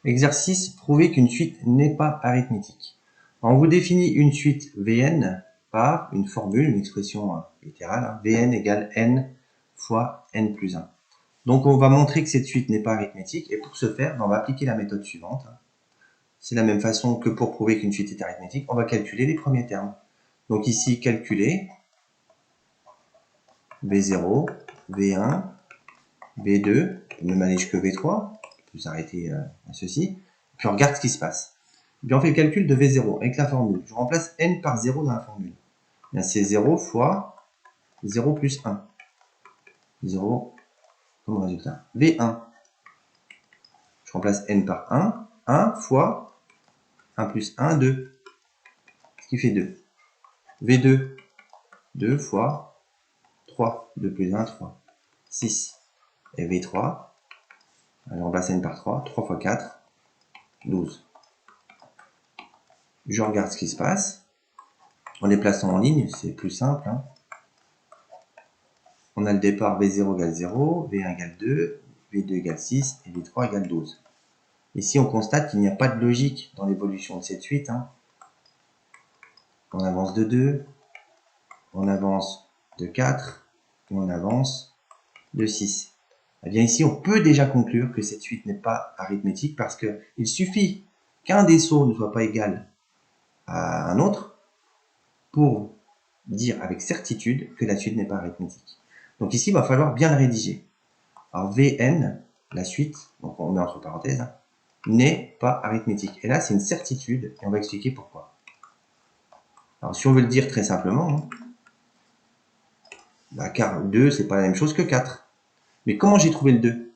Exercice, prouver qu'une suite n'est pas arithmétique. On vous définit une suite Vn par une formule, une expression littérale, Vn égale n fois n plus 1. Donc on va montrer que cette suite n'est pas arithmétique, et pour ce faire, on va appliquer la méthode suivante. C'est la même façon que pour prouver qu'une suite est arithmétique, on va calculer les premiers termes. Donc ici, calculer V0, V1, V2, ne manège que V3, on peut s'arrêter à ceci, puis on regarde ce qui se passe. Puis on fait le calcul de V0 avec la formule. Je remplace n par 0 dans la formule. C'est 0 fois 0 plus 1. 0 comme résultat. V1. Je remplace n par 1. 1 fois 1 plus 1, 2. Ce qui fait 2. V2. 2 fois 3. 2 plus 1, 3. 6. Et V3. Je remplace n par 3. 3 fois 4. 12. Je regarde ce qui se passe. En les plaçant en ligne, c'est plus simple. On a le départ V0 égale 0, V1 égale 2, V2 égale 6 et V3 égale 12. Ici, on constate qu'il n'y a pas de logique dans l'évolution de cette suite. On avance de 2, on avance de 4 et on avance de 6. Eh bien ici, on peut déjà conclure que cette suite n'est pas arithmétique parce qu'il suffit qu'un des sauts ne soit pas égal à un autre pour dire avec certitude que la suite n'est pas arithmétique. Donc ici, il va falloir bien le rédiger. Alors Vn, la suite, donc on met entre parenthèses, n'est pas arithmétique. Et là, c'est une certitude, et on va expliquer pourquoi. Alors si on veut le dire très simplement, car 2, c'est pas la même chose que 4. Mais comment j'ai trouvé le 2 ?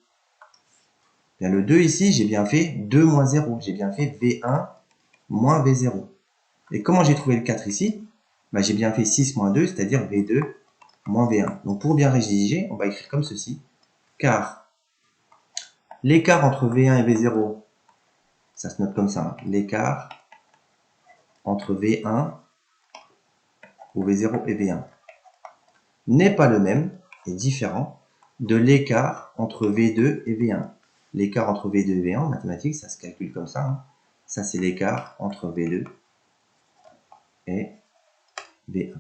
Bien, le 2 ici, j'ai bien fait 2 moins 0. J'ai bien fait V1 moins V0. Et comment j'ai trouvé le 4 ici ? J'ai bien fait 6 moins 2, c'est-à-dire V2 moins V1. Donc pour bien rédiger, on va écrire comme ceci. Car l'écart entre V1 et V0, ça se note comme ça. L'écart entre V1 ou V0 et V1 n'est pas le même, est différent de l'écart entre V2 et V1. L'écart entre V2 et V1 en mathématiques, ça se calcule comme ça. Ça, c'est l'écart entre V2 et V1.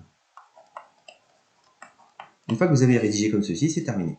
Une fois que vous avez rédigé comme ceci, c'est terminé.